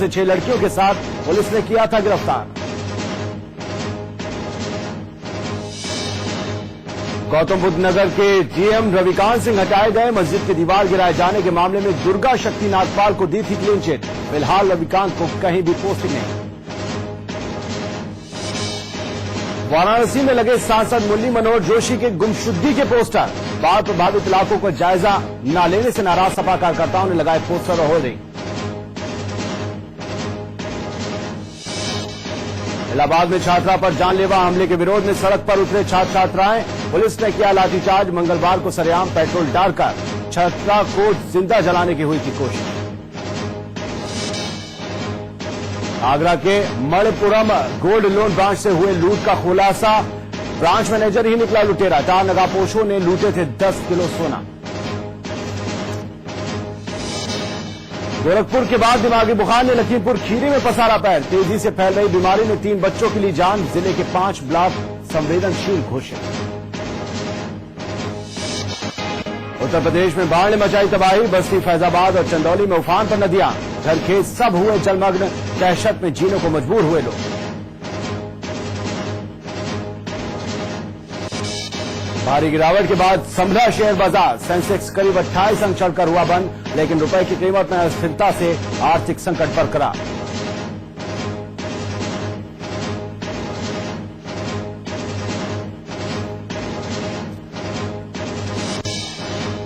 से 6 लड़कियों के साथ पुलिस ने किया था गिरफ्तार। गौतम बुद्ध नगर के डीएम रविकांत सिंह हटाए गए। मस्जिद की दीवार गिराए जाने के मामले में दुर्गा शक्ति नागपाल को दी थी क्लीन चिट। फिलहाल रविकांत को कहीं भी पोस्टिंग नहीं। वाराणसी में लगे सांसद मुरली मनोहर जोशी के गुमशुदगी के पोस्टर। बाढ़ प्रभावित इलाकों का जायजा न लेने से नाराज सपा कार्यकर्ताओं ने लगाए पोस्टर और होर्डिंग। इलाहाबाद में छात्रा पर जानलेवा हमले के विरोध में सड़क पर उतरे छात्र छात्राएं। पुलिस ने किया लाठीचार्ज। मंगलवार को सरेआम पेट्रोल डालकर छात्रा को जिंदा जलाने की हुई थी कोशिश। आगरा के मणिपुरम गोल्ड लोन ब्रांच से हुए लूट का खुलासा। ब्रांच मैनेजर ही निकला लुटेरा। 4 नकाबपोशों ने लूटे थे 10 किलो सोना। गोरखपुर के बाद दिमागी बुखार ने लखीमपुर खीरी में पसारा पैर। तेजी से फैल रही बीमारी ने 3 बच्चों की ली जान। जिले के 5 ब्लॉक संवेदनशील घोषित। उत्तर प्रदेश में बाढ़ ने मचाई तबाही। बस्ती, फैजाबाद और चंदौली में उफान पर नदियां। घर खेत सब हुए जलमग्न। दहशत में जीने को मजबूर हुए लोग। भारी गिरावट के बाद संभला शेयर बाजार। सेंसेक्स करीब 28 अंक चढ़कर हुआ बंद, लेकिन रुपए की कीमत में अस्थिरता से आर्थिक संकट बरकरार।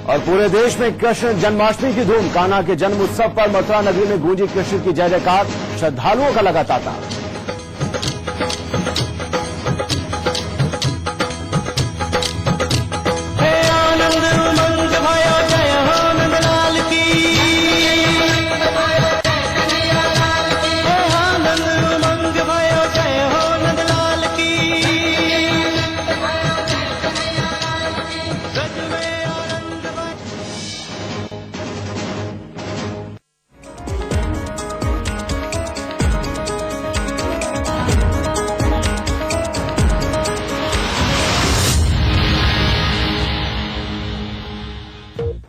और पूरे देश में कृष्ण जन्माष्टमी की धूम। कान्हा के जन्म उत्सव पर मथुरा नगरी में गूंजी कृष्ण की जय जयकार। श्रद्धालुओं का लगा तांता।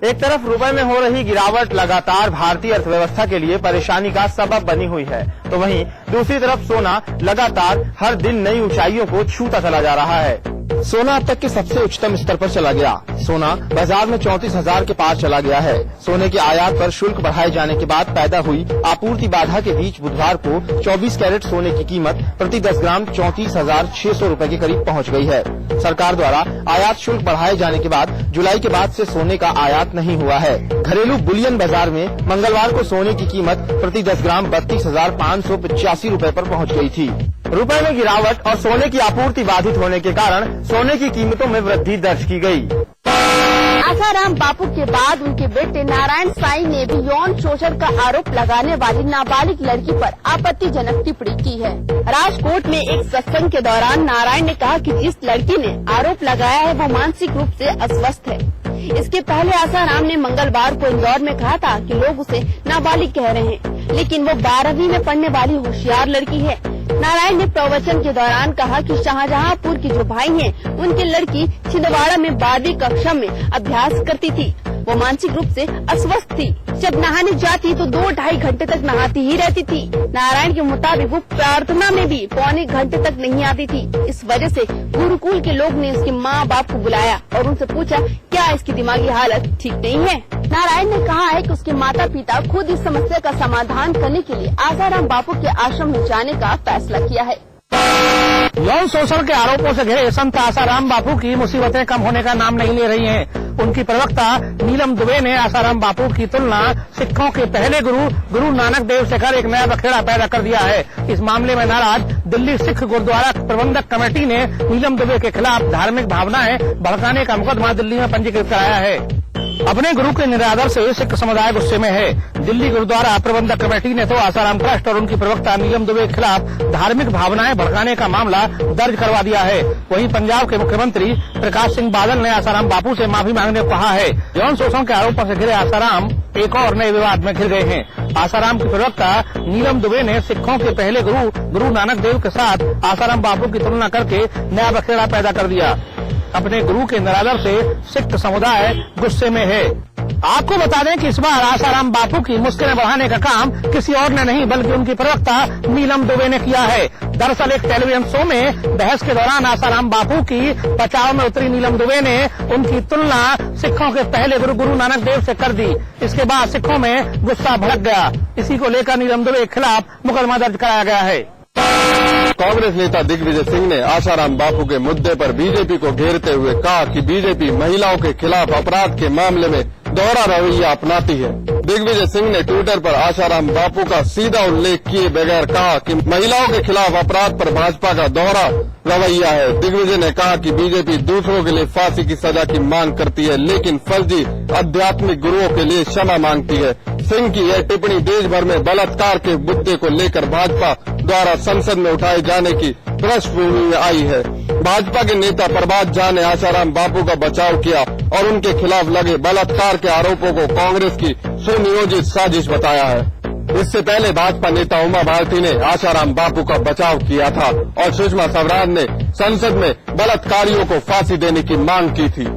एक तरफ रुपए में हो रही गिरावट लगातार भारतीय अर्थव्यवस्था के लिए परेशानी का सबब बनी हुई है, तो वहीं दूसरी तरफ सोना लगातार हर दिन नई ऊंचाइयों को छूता चला जा रहा है। सोना अब तक के सबसे उच्चतम स्तर पर चला गया। सोना बाजार में 34,000 के पार चला गया है। सोने के आयात पर शुल्क बढ़ाए जाने के बाद पैदा हुई आपूर्ति बाधा के बीच बुधवार को 24 कैरेट सोने की कीमत प्रति 10 ग्राम 34,600 रूपए के करीब पहुंच गई है। सरकार द्वारा आयात शुल्क बढ़ाए जाने के बाद जुलाई के बाद से सोने का आयात नहीं हुआ है। घरेलू बुलियन बाजार में मंगलवार को सोने की कीमत प्रति 10 ग्राम 32,585 रूपए पर पहुंच गई थी। रुपए में गिरावट और सोने की आपूर्ति बाधित होने के कारण सोने की कीमतों में वृद्धि दर्ज की गई। आसाराम बापू के बाद उनके बेटे नारायण साईं ने भी यौन शोषण का आरोप लगाने वाली नाबालिग लड़की पर आपत्तिजनक टिप्पणी की है। राजकोट में एक सत्संग के दौरान नारायण ने कहा कि जिस लड़की ने आरोप लगाया है वो मानसिक रूप से अस्वस्थ है। इसके पहले आसाराम ने मंगलवार को इंदौर में कहा था कि लोग उसे नाबालिग कह रहे हैं, लेकिन वो 12वीं में पढ़ने वाली होशियार लड़की है। नारायण ने प्रवचन के दौरान कहा कि शाहजहांपुर के जो भाई हैं, उनकी लड़की छिंदवाड़ा में 12वीं कक्षा में अभ्यास करती थी। वो मानसिक रूप से अस्वस्थ थी। जब नहाने जाती तो 2-2.5 घंटे तक नहाती ही रहती थी। नारायण के मुताबिक वो प्रार्थना में भी पौने घंटे तक नहीं आती थी। इस वजह से गुरुकुल के लोग ने इसके माँ बाप को बुलाया और उनसे पूछा क्या इसकी दिमागी हालत ठीक नहीं है। नारायण ने कहा है कि उसके माता पिता खुद इस समस्या का समाधान करने के लिए आसाराम बापू के आश्रम में जाने का फैसला किया है। यौन शोषण के आरोपों से घिरे संत आसाराम बापू की मुसीबतें कम होने का नाम नहीं ले रही हैं। उनकी प्रवक्ता नीलम दुबे ने आसाराम बापू की तुलना सिखों के पहले गुरु नानक देव से कर एक नया बखेड़ा पैदा कर दिया है। इस मामले में नाराज दिल्ली सिख गुरुद्वारा प्रबंधक कमेटी ने नीलम दुबे के खिलाफ धार्मिक भावनाएं भड़काने का मुकदमा दिल्ली में पंजीकृत कराया है। अपने गुरु के निरादर से सिख समुदाय गुस्से में है। दिल्ली गुरुद्वारा प्रबंधक कमेटी ने तो आसाराम ट्रस्ट और उनकी प्रवक्ता नीलम दुबे के खिलाफ धार्मिक भावनाएं भड़काने का मामला दर्ज करवा दिया है। वहीं पंजाब के मुख्यमंत्री प्रकाश सिंह बादल ने आसाराम बापू से माफी मांगने को कहा है। यौन शोषण के आरोपों से घिरे आसाराम एक और नए विवाद में घिर गए हैं। आसाराम की प्रवक्ता नीलम दुबे ने सिखों के पहले गुरु नानक देव के साथ आसाराम बापू की तुलना करके नया बखेड़ा पैदा कर दिया। अपने गुरु के निरादर से सिख समुदाय गुस्से में है। आपको बता दें कि इस बार आसाराम बापू की मुश्किलें बढ़ाने का काम किसी और ने नहीं बल्कि उनकी प्रवक्ता नीलम दुबे ने किया है। दरअसल एक टेलीविजन शो में बहस के दौरान आसाराम बापू की बचाव में उतरी नीलम दुबे ने उनकी तुलना सिखों के पहले गुरु नानक देव से कर दी। इसके बाद सिखों में गुस्सा भड़क गया। इसी को लेकर नीलम दुबे के खिलाफ मुकदमा दर्ज कराया गया है। कांग्रेस नेता दिग्विजय सिंह ने आसाराम बापू के मुद्दे पर बीजेपी को घेरते हुए कहा कि बीजेपी महिलाओं के खिलाफ अपराध के मामले में दोहरा रवैया अपनाती है। दिग्विजय सिंह ने ट्विटर पर आसाराम बापू का सीधा उल्लेख किए बगैर कहा कि महिलाओं के खिलाफ अपराध पर भाजपा का दोहरा रवैया है। दिग्विजय ने कहा कि बीजेपी दूसरों के लिए फांसी की सजा की मांग करती है, लेकिन फर्जी आध्यात्मिक गुरुओं के लिए क्षमा मांगती है। सिंह की यह टिप्पणी देश भर में बलात्कार के मुद्दे को लेकर भाजपा द्वारा संसद में उठाए जाने की पृष्ठभूमि में आई है। भाजपा के नेता प्रभात झा ने आसाराम बापू का बचाव किया और उनके खिलाफ लगे बलात्कार के आरोपों को कांग्रेस की सुनियोजित साजिश बताया है। इससे पहले भाजपा नेता उमा भारती ने आसाराम बापू का बचाव किया था और सुषमा स्वराज ने संसद में बलात्कारियों को फांसी देने की मांग की थी।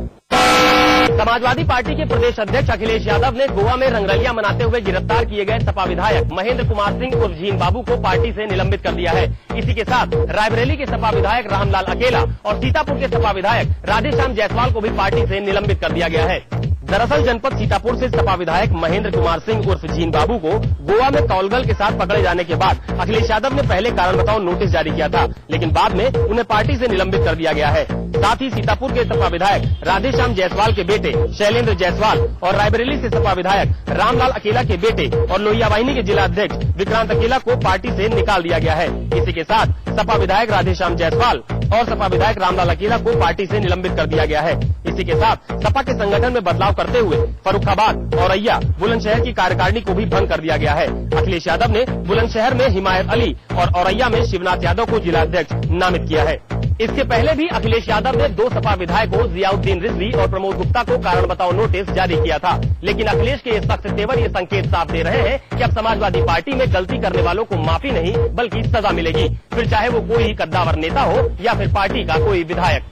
समाजवादी पार्टी के प्रदेश अध्यक्ष अखिलेश यादव ने गोवा में रंगरलियां मनाते हुए गिरफ्तार किए गए सपा विधायक महेंद्र कुमार सिंह उर्फ जीन बाबू को पार्टी से निलंबित कर दिया है। इसी के साथ रायबरेली के सपा विधायक रामलाल अकेला और सीतापुर के सपा विधायक राधेश्याम जायसवाल को भी पार्टी से निलंबित कर दिया गया है। दरअसल जनपद सीतापुर से सपा विधायक महेंद्र कुमार सिंह उर्फ जीन बाबू को गोवा में कौलगल के साथ पकड़े जाने के बाद अखिलेश यादव ने पहले कारण बताओ नोटिस जारी किया था, लेकिन बाद में उन्हें पार्टी से निलंबित कर दिया गया है। साथ ही सीतापुर के सपा विधायक राधेश्याम जायसवाल के बेटे शैलेंद्र जायसवाल और रायबरेली से सपा विधायक रामलाल अकेला के बेटे और लोहिया वाहिनी के जिला अध्यक्ष विक्रांत अकेला को पार्टी से निकाल दिया गया है। इसी के साथ सपा विधायक राधेश्याम जायसवाल और सपा विधायक रामलाल अकेला को पार्टी से निलंबित कर दिया गया है। इसी के साथ सपा के संगठन में बदलाव करते हुए फर्रुखाबाद, औरैया, बुलंदशहर की कार्यकारिणी को भी भंग कर दिया गया है। अखिलेश यादव ने बुलंदशहर में हिमायत अली और औरैया में शिवनाथ यादव को जिला अध्यक्ष नामित किया है। इसके पहले भी अखिलेश यादव ने 2 सपा विधायकों जियाउद्दीन रिजवी और प्रमोद गुप्ता को कारण बताओ नोटिस जारी किया था, लेकिन अखिलेश के इस सख्त तेवर ये संकेत साफ दे रहे हैं कि अब समाजवादी पार्टी में गलती करने वालों को माफी नहीं बल्कि सजा मिलेगी, फिर चाहे वो कोई ही कद्दावर नेता हो या फिर पार्टी का कोई विधायक।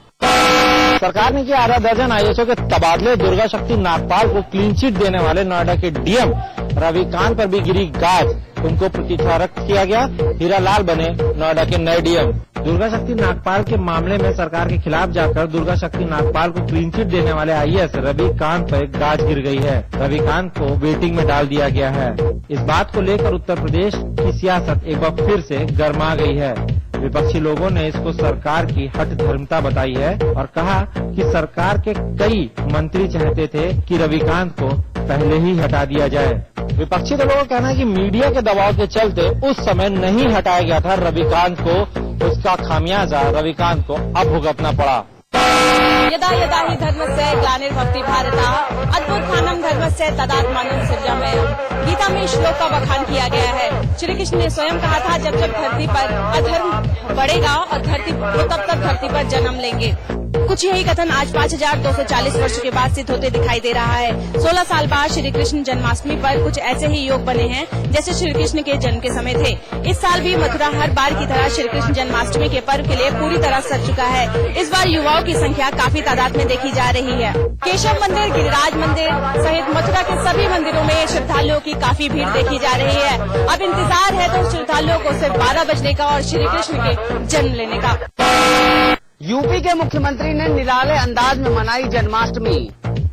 सरकार ने किया आधा दर्जन आईएएसओ के तबादले। दुर्गा शक्ति नागपाल को क्लीन चिट देने वाले नोएडा के डीएम रविकांत पर भी गिरी गाज, उनको प्रतीक्षारत किया गया। हीरालाल बने नोएडा के नए डीएम। दुर्गा शक्ति नागपाल के मामले में सरकार के खिलाफ जाकर दुर्गा शक्ति नागपाल को क्लीन चिट देने वाले आईएएस रविकांत पर गाज गिर गई है। रविकांत को वेटिंग में डाल दिया गया है। इस बात को लेकर उत्तर प्रदेश की सियासत एक बार फिर से गर्मा गई है। विपक्षी लोगों ने इसको सरकार की हठ धर्मता बताई है और कहा कि सरकार के कई मंत्री चाहते थे कि रविकांत को पहले ही हटा दिया जाए। विपक्षी दलों का कहना है कि मीडिया के दबाव के चलते उस समय नहीं हटाया गया था रविकांत को, उसका खामियाजा रविकांत को अब भुगतना पड़ा। यदा यदा हि धर्मस्य ग्लानिर्भवति भारत अद्भुतात्मानं धर्मस्य तदात्मानं सृजाम्यहम्। गीता में श्लोक का बखान किया गया है। श्री कृष्ण ने स्वयं कहा था, जब जब धरती पर अधर्म बढ़ेगा और धरती तब तक धरती पर जन्म लेंगे। कुछ यही कथन आज 5240 वर्षों के बाद सिद्ध होते दिखाई दे रहा है। 16 साल बाद श्री कृष्ण जन्माष्टमी पर कुछ ऐसे ही योग बने हैं जैसे श्री कृष्ण के जन्म के समय थे। इस साल भी मथुरा हर बार की तरह श्री कृष्ण जन्माष्टमी के पर्व के लिए पूरी तरह सज चुका है। इस बार युवाओं की संख्या काफी तादाद में देखी जा रही है। केशव मंदिर, गिरिराज मंदिर सहित मथुरा के सभी मंदिरों में श्रद्धालुओं की काफी भीड़ देखी जा रही है। अब इंतजार है तो श्रद्धालुओं को सिर्फ 12 बजने का और श्री कृष्ण के जन्म लेने का। यूपी के मुख्यमंत्री ने निराले अंदाज में मनाई जन्माष्टमी।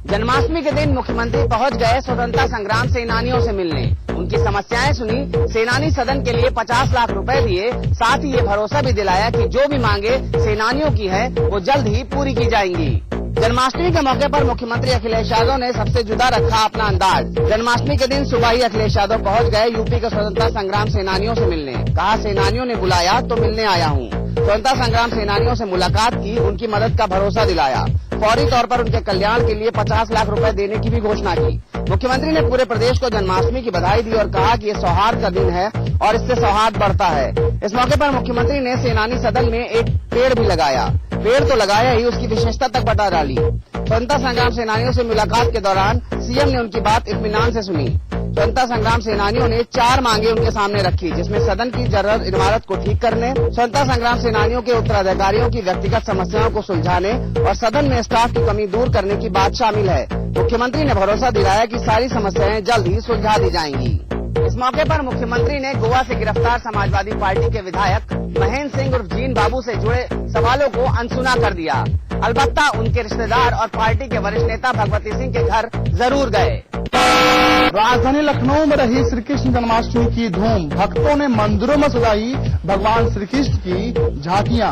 जन्माष्टमी के दिन मुख्यमंत्री पहुंच गए स्वतंत्रता संग्राम सेनानियों से मिलने, उनकी समस्याएं सुनी। सेनानी सदन के लिए 50 लाख रुपए दिए, साथ ही ये भरोसा भी दिलाया कि जो भी मांगे सेनानियों की है वो जल्द ही पूरी की जाएंगी। जन्माष्टमी के मौके पर मुख्यमंत्री अखिलेश यादव ने सबसे जुदा रखा अपना अंदाज। जन्माष्टमी के दिन सुबह ही अखिलेश यादव पहुंच गए यूपी के स्वतंत्रता संग्राम सेनानियों से मिलने। कहा, सेनानियों ने बुलाया तो मिलने आया हूँ। स्वतंत्रता संग्राम सेनानियों से मुलाकात की, उनकी मदद का भरोसा दिलाया। फौरी तौर पर उनके कल्याण के लिए 50 लाख रुपए देने की भी घोषणा की। मुख्यमंत्री ने पूरे प्रदेश को जन्माष्टमी की बधाई दी और कहा कि ये सौहार्द का दिन है और इससे सौहार्द बढ़ता है। इस मौके पर मुख्यमंत्री ने सेनानी सदन में एक पेड़ भी लगाया। पेड़ तो लगाया ही, उसकी विशेषता तक बता डाली। स्वतंत्रता संग्राम सेनानियों से मुलाकात के दौरान सीएम ने उनकी बात इत्मीनान से सुनी। स्वतंत्रता संग्राम सेनानियों ने 4 मांगे उनके सामने रखी, जिसमें सदन की जर्जर इमारत को ठीक करने, स्वतंत्रता संग्राम सेनानियों के उत्तराधिकारियों की व्यक्तिगत समस्याओं को सुलझाने और सदन में स्टाफ की कमी दूर करने की बात शामिल है। मुख्यमंत्री ने भरोसा दिलाया कि सारी समस्याएं जल्द ही सुलझा दी जाएंगी। इस मौके पर मुख्यमंत्री ने गोवा से गिरफ्तार समाजवादी पार्टी के विधायक महेंद्र सिंह उर्फ जीन बाबू से जुड़े सवालों को अनसुना कर दिया। अलबत्ता उनके रिश्तेदार और पार्टी के वरिष्ठ नेता भगवती सिंह के घर जरूर गए। राजधानी लखनऊ में रही श्री कृष्ण जन्माष्टमी की धूम, भक्तों ने मंदिरों में सजाई भगवान श्री कृष्ण की झांकियां।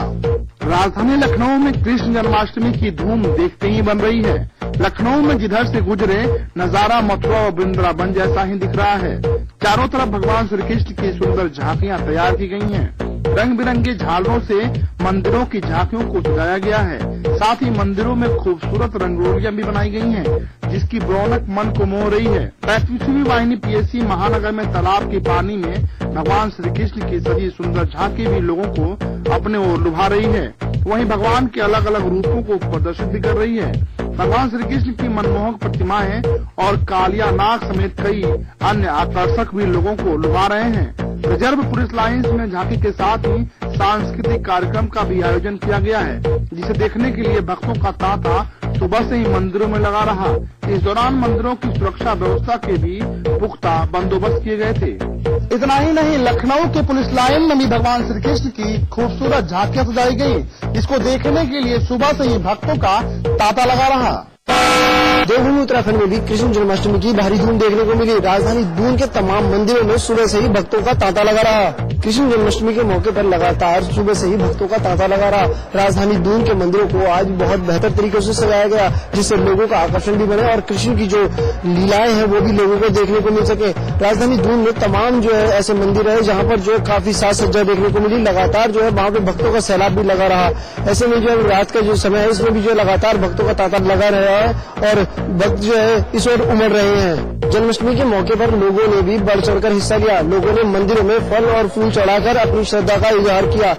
राजधानी लखनऊ में कृष्ण जन्माष्टमी की धूम देखते ही बन रही है। लखनऊ में जिधर से गुजरे नजारा मथुरा और वृंदावन जैसा ही दिख रहा है। चारों तरफ भगवान श्री कृष्ण की सुंदर झांकियां तैयार की गई हैं। रंग बिरंगे झालरों से मंदिरों की झांकियों को सजाया गया है। साथ ही मंदिरों में खूबसूरत रंगोलियां भी बनाई गई हैं, जिसकी रौनक मन को मोह रही है। 35वीं वाहिनी PSC महानगर में तालाब के पानी में भगवान श्री कृष्ण की सजी सुंदर झांकी भी लोगों को अपने ओर लुभा रही है। वहीं भगवान के अलग अलग रूपों को प्रदर्शित भी कर रही है। भगवान श्री कृष्ण की मनमोहक प्रतिमाएं और कालिया नाग समेत कई अन्य आकर्षक भी लोगों को लुभा रहे हैं। रिजर्व पुलिस लाइंस में झांकी के साथ ही सांस्कृतिक कार्यक्रम का भी आयोजन किया गया है, जिसे देखने के लिए भक्तों का तांता सुबह से ही मंदिरों में लगा रहा। इस दौरान मंदिरों की सुरक्षा व्यवस्था के भी पुख्ता बंदोबस्त किए गए थे। इतना ही नहीं, लखनऊ के पुलिस लाइन में भी भगवान श्री कृष्ण की खूबसूरत झांकियां सजाई गई, जिसको देखने के लिए सुबह से ही भक्तों का तांता लगा रहा। देवभूमि उत्तराखंड में भी कृष्ण जन्माष्टमी की भारी धूम देखने को मिली। राजधानी दून के तमाम मंदिरों में सुबह से ही भक्तों का तांता लगा रहा। कृष्ण जन्माष्टमी के मौके पर लगातार सुबह से ही भक्तों का तांता लगा रहा। राजधानी दून के मंदिरों को आज बहुत बेहतर तरीके से सजाया गया, जिससे लोगों का आकर्षण भी बने और कृष्ण की जो लीलाएं हैं वो भी लोगों को देखने को मिल सके। राजधानी दून में तमाम जो है ऐसे मंदिर है जहाँ पर जो काफी साज सज्जा देखने को मिली। लगातार जो है वहाँ पे भक्तों का सैलाब भी लगा रहा। ऐसे में जो रात का जो समय है इसमें भी जो लगातार भक्तों का तांता लगा रहा है और भक्त जो है इस ओर उमड़ रहे हैं। जन्माष्टमी के मौके पर लोगों ने भी बढ़ चढ़कर हिस्सा लिया। लोगों ने मंदिरों में फल और फूल चढ़ाकर अपनी श्रद्धा का इजहार किया।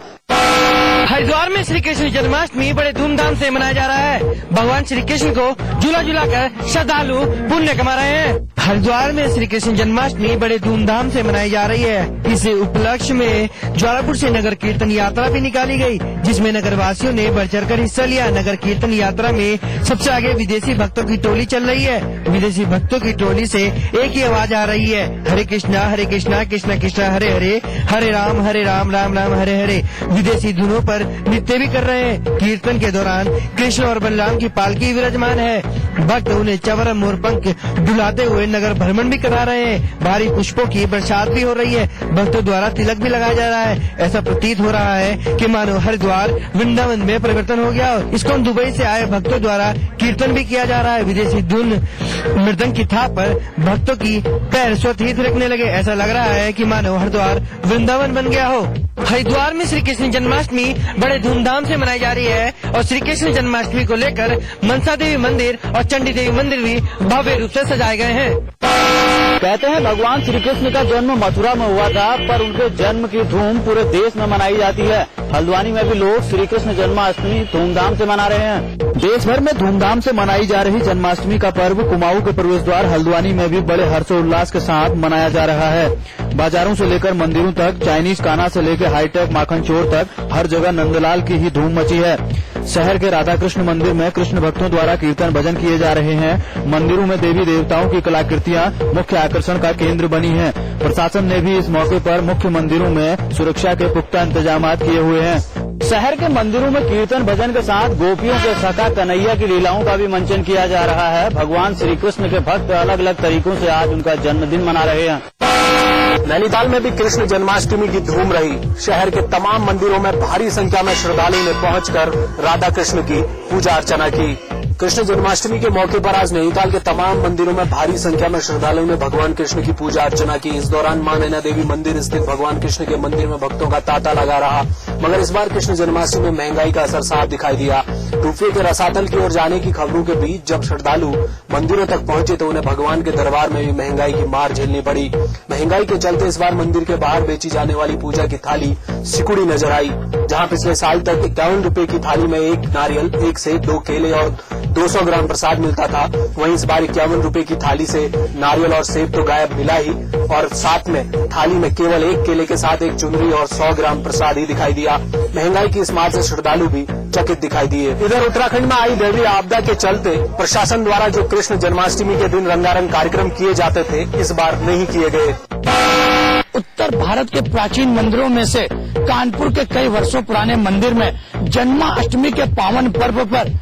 हरिद्वार में श्री कृष्ण जन्माष्टमी बड़े धूमधाम से मनाया जा रहा है। भगवान श्री कृष्ण को झूला झूला कर श्रद्धालु पुण्य कमा रहे हैं। हरिद्वार में श्री कृष्ण जन्माष्टमी बड़े धूमधाम से मनाई जा रही है। इस उपलक्ष्य में ज्वालापुर से नगर कीर्तन यात्रा भी निकाली गई, जिसमें नगर वासियों ने बढ़ चढ़कर हिस्सा लिया। नगर कीर्तन यात्रा में सबसे आगे विदेशी भक्तों की टोली चल रही है। विदेशी भक्तों की टोली से एक ही आवाज आ रही है, हरे कृष्णा कृष्णा कृष्णा हरे हरे, हरे राम राम राम हरे हरे। विदेशी धुनों पर नृत्य भी कर रहे हैं। कीर्तन के दौरान कृष्ण और बलराम की पालकी विराजमान है। भक्त उन्हें चवर मोरपंख डुलाते हुए नगर भ्रमण भी करा रहे हैं। भारी पुष्पों की बरसात भी हो रही है। भक्तों द्वारा तिलक भी लगाया जा रहा है। ऐसा प्रतीत हो रहा है कि मानो हरिद्वार वृंदावन में परिवर्तन हो गया। इसको दुबई से आए भक्तों द्वारा कीर्तन भी किया जा रहा है। विदेशी धुन मृदंग की थाप पर भक्तों की पैर स्वतः थिरकने लगे। ऐसा लग रहा है कि मानो हरिद्वार वृंदावन बन गया हो। हरिद्वार में श्री कृष्ण जन्माष्टमी बड़े धूमधाम से मनाई जा रही है और श्री कृष्ण जन्माष्टमी को लेकर मनसा देवी मंदिर और चंडी देवी मंदिर भी भव्य रूप से सजाए गए हैं। कहते हैं भगवान श्री कृष्ण का जन्म मथुरा में हुआ था, पर उनके जन्म की धूम पूरे देश में मनाई जाती है। हल्द्वानी में भी लोग श्री कृष्ण जन्माष्टमी धूमधाम से मना रहे हैं। देश भर में धूमधाम से मनाई जा रही जन्माष्टमी का पर्व कुमाऊं के प्रवेश द्वार हल्द्वानी में भी बड़े हर्षोल्लास के साथ मनाया जा रहा है। बाजारों से लेकर मंदिरों तक, चाइनीज खाना से लेकर हाईटेक माखन चोर तक हर जगह नंदलाल की ही धूम मची है। शहर के राधा कृष्ण मंदिर में कृष्ण भक्तों द्वारा कीर्तन भजन किए जा रहे हैं। मंदिरों में देवी देवताओं की कलाकृतियां मुख्य आकर्षण का केंद्र बनी हैं। प्रशासन ने भी इस मौके पर मुख्य मंदिरों में सुरक्षा के पुख्ता इंतजाम किए हुए हैं। शहर के मंदिरों में कीर्तन भजन के साथ गोपियों के सखा कन्हैया की लीलाओं का भी मंचन किया जा रहा है। भगवान श्री कृष्ण के भक्त अलग अलग तरीकों से आज उनका जन्मदिन मना रहे हैं। नैनीताल में भी कृष्ण जन्माष्टमी की धूम रही। शहर के तमाम मंदिरों में भारी संख्या में श्रद्धालुओं ने पहुंचकर राधा कृष्ण की पूजा अर्चना की। कृष्ण जन्माष्टमी के मौके पर आज नैनीताल के तमाम मंदिरों में भारी संख्या में श्रद्धालुओं ने भगवान कृष्ण की पूजा अर्चना की। इस दौरान मां नैना देवी मंदिर स्थित भगवान कृष्ण के मंदिर में भक्तों का तांता लगा रहा। मगर इस बार कृष्ण जन्माष्टमी में महंगाई का असर साफ दिखाई दिया। रुपये के रसातल की ओर जाने की खबरों के बीच जब श्रद्धालु मंदिरों तक पहुंचे तो उन्हें भगवान के दरबार में भी महंगाई की मार झेलनी पड़ी। महंगाई के चलते इस बार मंदिर के बाहर बेची जाने वाली पूजा की थाली सिकुड़ी नजर आई। जहां पिछले साल तक 51 रुपए की थाली में एक नारियल, 1 सेब, 2 केले और 200 ग्राम प्रसाद मिलता था, वहीं इस बार 51 रुपए की थाली से नारियल और सेब तो गायब मिला ही, और साथ में थाली में केवल 1 केले के साथ 1 चुनरी और 100 ग्राम प्रसाद ही दिखाई दिया। महंगाई की इस मार से श्रद्धालु भी चकित दिखाई दिए। इधर उत्तराखंड में आई दैवीय आपदा के चलते प्रशासन द्वारा जो कृष्ण जन्माष्टमी के दिन रंगारंग कार्यक्रम किए जाते थे, इस बार नहीं किए गए। उत्तर भारत के प्राचीन मंदिरों में से कानपुर के कई वर्षों पुराने मंदिर में जन्माष्टमी के पावन पर्व पर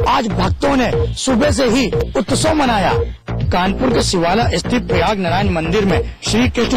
आज भक्तों ने सुबह से ही उत्सव मनाया। कानपुर के शिवाला स्थित प्रयाग नारायण मंदिर में श्री कृष्ण